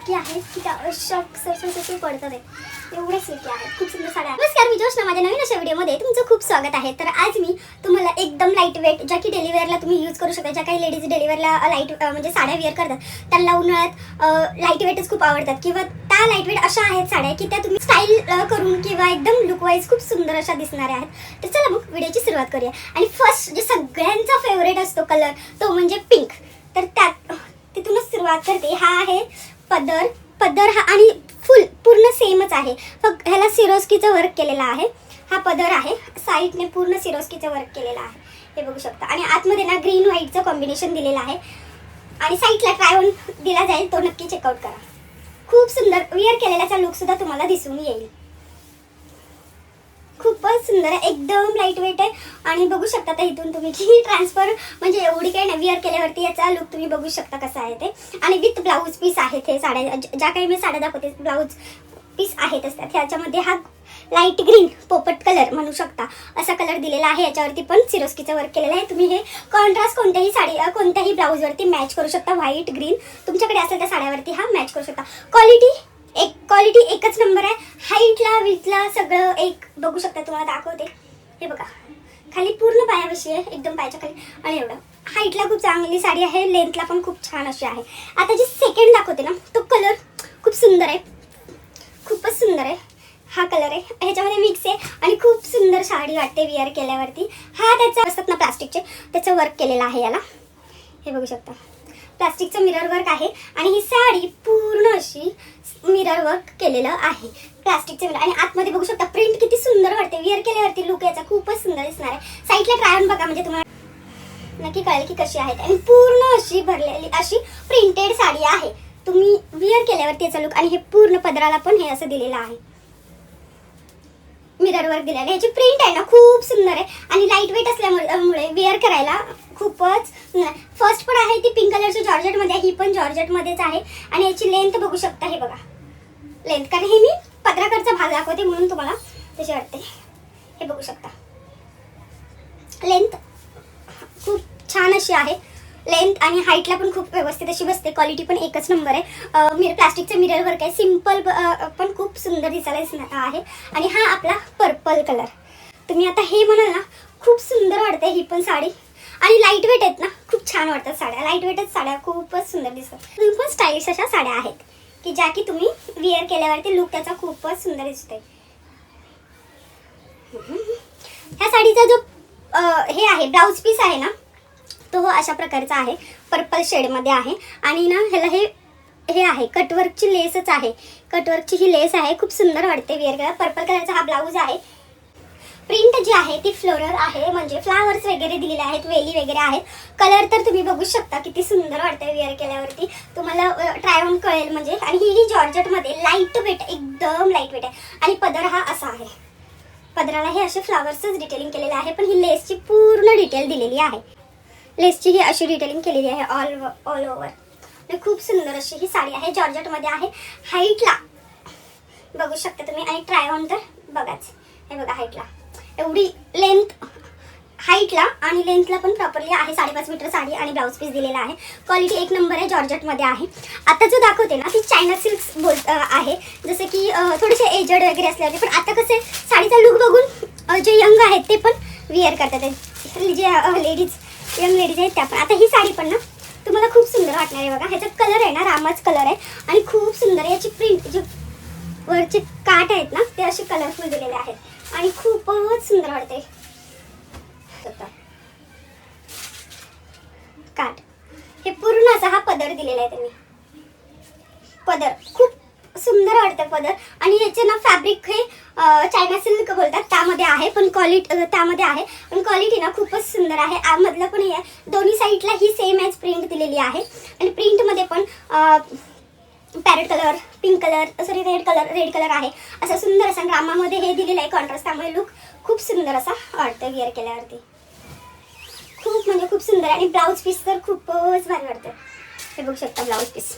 Silkie आहेत की त्या शॉक सरसर पडतात एवढे सिल्की आहेत. खूप सुंदर साड्या. नमस्कार, मी जोशना. माझ्या नवीन अशा व्हिडिओमध्ये तुमचं खूप स्वागत आहे. तर आज मी तुम्हाला एकदम लाईट वेट, ज्या की डेली वेअरला तुम्ही यूज करू शकता, ज्या काही लेडीज डेली वेअरला लाईट म्हणजे साड्या वेअर करतात, त्यांना उन्हाळ्यात लाईट वेटच खूप आवडतात किंवा त्या लाईट वेट अशा आहेत साड्या की त्या तुम्ही स्टाईल करून किंवा एकदम लुक वाईज खूप सुंदर अशा दिसणाऱ्या आहेत. तर चला मग व्हिडिओची सुरुवात करूया. आणि फर्स्ट जे सगळ्यांचा फेवरेट असतो कलर तो म्हणजे पिंक. तर त्यात तिथूनच सुरुवात करते. हा आहे पदर हा आणि पूर्ण सेमच आहे. फक्त ह्याला सिरोस्कीचं वर्क केलेलं आहे. हा पदर आहे, साईडने पूर्ण सिरोस्कीचं वर्क केलेलं आहे, हे बघू शकता. आणि आतमध्ये ना ग्रीन व्हाईटचं कॉम्बिनेशन दिलेलं आहे. आणि साईडला ट्राय ऑन दिला जाईल, तो नक्की चेकआउट करा. खूप सुंदर विअर केलेल्याचा लुक सुद्धा तुम्हाला दिसून येईल. खूपच सुंदर आहे, एकदम लाईट वेट आहे. आणि बघू शकता तर इथून तुम्ही की ट्रान्सफर म्हणजे एवढी काही नाही, विअर केल्यावरती याचा लुक तुम्ही बघू शकता कसा आहे ते. आणि विथ ब्लाऊज पीस आहे. ते साड्या ज्या काही मी साड्या दाखवते ब्लाऊज पीस आहेतच त्यात. ह्याच्यामध्ये हा लाईट ग्रीन पोपट कलर म्हणू शकता असा कलर दिलेला आहे. याच्यावरती पण सिरोस्कीचं वर्क केलेलं आहे. तुम्ही हे कॉन्ट्रास्ट कोणत्याही साडी कोणत्याही ब्लाऊजवरती मॅच करू शकता. व्हाईट ग्रीन तुमच्याकडे असेल त्या साड्यावरती हा मॅच करू शकता. क्वालिटी एकच नंबर आहे. हाईटला विथला सगळं एक बघू शकता. तुम्हाला दाखवते, हे बघा खाली पूर्ण पायापाशी आहे, एकदम पायाच्या खाली. आणि एवढं हाईटला खूप चांगली साडी आहे. लेंथला पण खूप छान अशी आहे. आता जी सेकंड दाखवते ना, तो कलर खूप सुंदर आहे, खूपच सुंदर आहे. हा कलर आहे, ह्याच्यामध्ये मिक्स आहे आणि खूप सुंदर साडी वाटते विअर केल्यावरती. हा त्याचा असतात ना प्लास्टिकचे, त्याचं वर्क केलेलं आहे याला, हे बघू शकता. प्लास्टिकचं मिरर वर्क आहे आणि ही साडी पूर्ण अशी मिरर वर्क केलेलं आहे, प्लास्टिकचं मिरर. आणि आतमध्ये बघू शकता प्रिंट किती सुंदर वाटते. विअर केल्यावरती लुक याचा खूपच सुंदर दिसणार आहे. साईडला ट्राय ऑन बघा, म्हणजे तुम्हाला नक्की कळेल की कशी आहे. आणि पूर्ण अशी भरलेली अशी प्रिंटेड साडी आहे. तुम्ही विअर केल्यावरती याचा लुक. आणि हे पूर्ण पदराला पण हे असं दिलेलं आहे, मिरर वर्क दिलेलं आहे. याची प्रिंट आहे ना खूप सुंदर आहे आणि लाईट वेट असल्यामुळे वेअर करायला खूपच. फर्स्ट पण आहे ती पिंक कलरची जॉर्जेट मध्ये, ही पण जॉर्जेट मध्येच आहे. आणि याची लेंथ बघू शकता, हे बघा लेंथ, कारण हे मी पदराकडचा भाग दाखवते म्हणून तुम्हाला तशी वाटते. हे बघू शकता लेंथ खूप छान अशी आहे. लेंथ आणि हाईटला पण खूप व्यवस्थित अशी बसते. क्वालिटी पण एकच नंबर आहे. प्लास्टिकचं मिरर वर्क आहे. सिम्पल पण खूप सुंदर दिसायला आहे. आणि हा आपला पर्पल कलर. तुम्ही आता हे म्हणाल ना, खूप सुंदर वाटते ही पण साडी. आणि लाईट वेट आहेत ना, खूप छान वाटतात साड्या. लाईट वेटच साड्या खूपच सुंदर दिसतात. तुम्ही पण स्टाईलिश अशा साड्या आहेत की ज्या की तुम्ही विअर केल्यावरती लुक त्याचा खूपच सुंदर दिसतोय. ह्या साडीचा जो हे आहे ब्लाऊज पीस आहे ना, तो अशा प्रकारचा आहे, पर्पल शेडमध्ये आहे. आणि ना ह्याला हे आहे कटवर्कची लेसच आहे. कटवर्कची ही लेस आहे, खूप सुंदर वाटते विअर केला. पर्पल कलरचा हा ब्लाऊज आहे. प्रिंट जी आहे ती फ्लोरल आहे, म्हणजे फ्लावर्स वगैरे दिलेले आहेत, वेली वगैरे आहेत. कलर तर तुम्ही बघू शकता किती सुंदर वाटतंय विअर केल्यावरती. तुम्हाला ट्राय ऑन कळेल म्हणजे. आणि ही जॉर्जेटमध्ये लाईट वेट, एकदम लाईट वेट आहे. आणि पदर हा असा आहे. पदराला हे असे फ्लावर्सच डिटेलिंग केलेलं आहे, पण ही लेसची पूर्ण डिटेल दिलेली आहे. लेसची ही अशी डिटेलिंग केलेली आहे ऑल ओव्हर. आणि खूप सुंदर अशी ही साडी आहे, जॉर्जेटमध्ये आहे. हाईटला बघू शकता तुम्ही. आणि ट्राय ऑन तर बघाच, हे बघा हाईटला एवढी लेंथ, हाईटला आणि लेंथला पण प्रॉपरली आहे. 5.5 मीटर साडी आणि ब्लाऊज पीस दिलेला आहे. क्वालिटी एक नंबर आहे, जॉर्जेटमध्ये आहे. आता जो दाखवते ना ती चायना सिल्क आहे, जसं की थोडेसे एजड वगैरे असल्यावर. पण आता कसं साडीचा लुक बघून जे यंग आहेत ते पण विअर करतात, जे लेडीज यंग लेडीज आहेत त्या पण. आता ही साडी पण ना तुम्हाला खूप सुंदर वाटणार आहे. बघा ह्याचा कलर आहे ना रामाच कलर आहे आणि खूप सुंदर. याची प्रिंट जे वरचे काठ आहेत ना ते असे कलरफुल दिलेले आहेत आणि खूपच सुंदर वाटते. काठ हे पूर्ण असा हा पदर दिलेला आहे त्यांनी. पदर खूप सुंदर वाटतं पदर. आणि याचे ना फॅब्रिक हे चायना सिल्क बोलतात त्यामध्ये आहे, पण क्वालिटी त्यामध्ये आहे. पण क्वालिटी ना खूपच सुंदर आहे. आमधलं पण हे आहे. दोन्ही साईडला ही सेम एज प्रिंट दिलेली आहे. आणि प्रिंटमध्ये पण parrot colour, pink colour, sorry red colour आहे. असा सुंदर असा ड्रामामध्ये हे दिलेलं आहे कॉन्ट्रास्ट, त्यामुळे लुक खूप सुंदर असा वाटतं विअर केल्यावरती. खूप म्हणजे खूप सुंदर. आणि ब्लाऊज पीस तर खूपच भारी वाटतं. हे बघू शकता ब्लाऊज पीस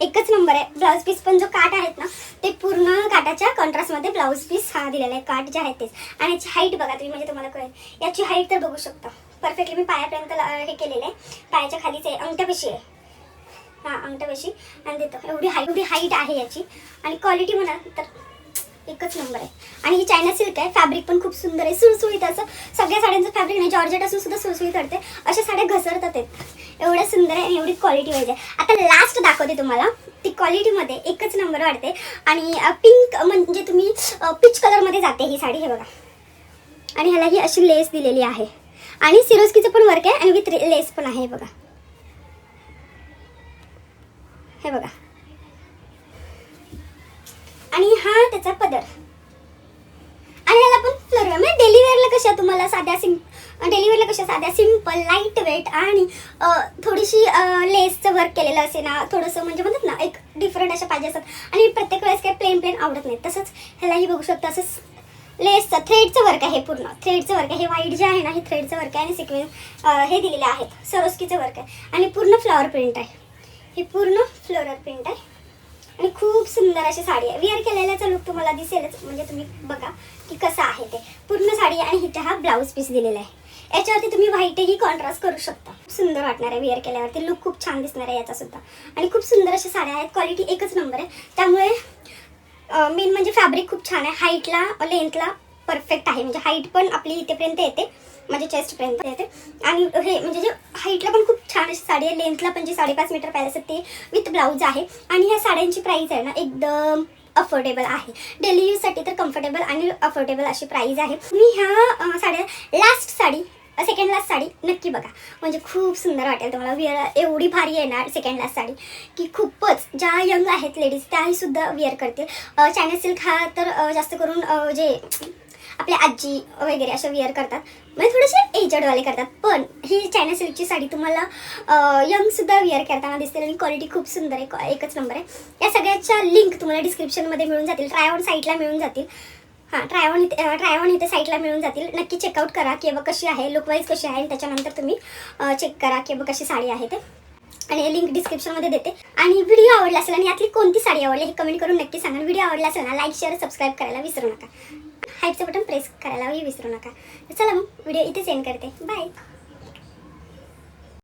एकच नंबर आहे. ब्लाऊज पीस पण जो काठ आहेत ना ते पूर्ण काठाच्या कॉन्ट्रास्टमध्ये ब्लाऊज पीस हा दिलेला आहे. काठ जे आहेत तेच. आणि याची हाईट बघा तुम्ही, म्हणजे तुम्हाला कळेल. याची हाईट तर बघू शकता परफेक्टली. मी पायापर्यंत हे केलेलं आहे, पायाच्या खालीच आहे, अंगठ्यापाशी आहे. हां अंगठ्यापाशी आणि देतो. एवढी हाईट आहे याची. आणि क्वालिटी म्हणाल तर एकच नंबर आहे. आणि ही चायना सिल्क आहे. फॅब्रिक पण खूप सुंदर आहे, सुळसुळीत असं. सगळ्या साड्यांचं फॅब्रिक नाही, जॉर्जेट असून सुद्धा सुळसुळीत वाटते. अशा साड्या घसरतात आहेत. एवढं सुंदर आहे आणि एवढी क्वालिटी पाहिजे. आता लास्ट दाखवते तुम्हाला. ती क्वालिटीमध्ये एकच नंबर वाटते. आणि पिंक म्हणजे तुम्ही पीच कलरमध्ये जाते ही साडी. हे बघा. आणि ह्याला ही अशी लेस दिलेली आहे. आणि सिरोस्कीचं पण वर्क आहे आणि विथ लेस पण आहे. बघा हे बघा. आणि हा त्याचा पदर. आणि ह्याला पण फ्लोरल म्हणजे डेली वेअरला कशा तुम्हाला साध्या सिंपल लाईट वेट आणि थोडीशी लेसचं वर्क केलेलं असेल ना, थोडंसं म्हणजे म्हणतात ना एक डिफरंट अशा पाहिजे असतात. आणि प्रत्येक वेळेस काही प्लेन आवडत नाही. तसंच ह्यालाही बघू शकता असं लेसचं थ्रेडचं वर्क आहे. पूर्ण थ्रेडचं वर्क आहे. हे व्हाईट जे आहे ना हे थ्रेडचं वर्क आहे. आणि सिक्वेन्स हे दिलेले आहेत, सरोस्कीचं वर्क आहे. आणि पूर्ण फ्लॉवर प्रिंट आहे. ही पूर्ण फ्लोरल प्रिंट आहे. आणि खूप सुंदर अशी साडी आहे. वेअर केलेल्याचा लुक तुम्हाला दिसेलच. म्हणजे तुम्ही बघा की कसं आहे ते पूर्ण साडी. आणि हिचा हा ब्लाऊज पीस दिलेला आहे. याच्यावरती तुम्ही व्हाईटही कॉन्ट्रास्ट करू शकता. सुंदर वाटणार आहे वेअर केल्यावरती. लुक खूप छान दिसणार आहे याचा सुद्धा. आणि खूप सुंदर अशा साड्या आहेत. क्वालिटी एकच नंबर आहे. त्यामुळे मेन म्हणजे फॅब्रिक खूप छान आहे. हाईटला लेंथला परफेक्ट आहे. म्हणजे हाईट पण आपली इथेपर्यंत येते, म्हणजे चेस्टपर्यंत येते. आणि हे म्हणजे जे हाईटला पण खूप छान अशी साडी आहे. लेंथला पण जे 5.5 मीटर पाहिजे ते विथ ब्लाऊज आहे. आणि ह्या साड्यांची प्राईस आहे ना एकदम अफोर्डेबल आहे. डेली यूजसाठी तर कम्फर्टेबल आणि अफोर्डेबल अशी प्राईस आहे. तुम्ही ह्या साड्या सेकंड लास्ट साडी नक्की बघा. म्हणजे खूप सुंदर वाटेल तुम्हाला. वेअर एवढी भारी येणार सेकंड लास्ट साडी की खूपच ज्या यंग आहेत लेडीज त्याही सुद्धा वेअर करतील. चायना सिल्क हा तर जास्त करून जे आपल्या आजी वगैरे अशा वेअर करतात, म्हणजे थोडेसे एजडवाले करतात. पण ही चायना सिल्कची साडी तुम्हाला यंग सुद्धा वेअर करताना दिसतील. आणि क्वालिटी खूप सुंदर आहे, एकच नंबर आहे. या सगळ्याच्या लिंक तुम्हाला डिस्क्रिप्शनमध्ये मिळून जातील. ट्राय ऑन साईटला मिळून जातील. हां ट्राय ऑन इथे साईटला मिळून जातील. नक्की चेकआउट करा की कशी आहे, लुकवाईज कशी आहे. आणि त्याच्यानंतर तुम्ही चेक करा की कशी साडी आहे ते. आणि लिंक डिस्क्रिप्शनमध्ये देते. आणि व्हिडिओ आवडला असेल आणि यातली कोणती साडी आवडली हे कमेंट करून नक्की सांगा. व्हिडिओ आवडला असेल ना लाईक शेअर सबस्क्राईब करायला विसरू नका. हाईपचं बटन प्रेस करायलाही विसरू नका. चला मग व्हिडिओ इथेच एंड करते. बाय.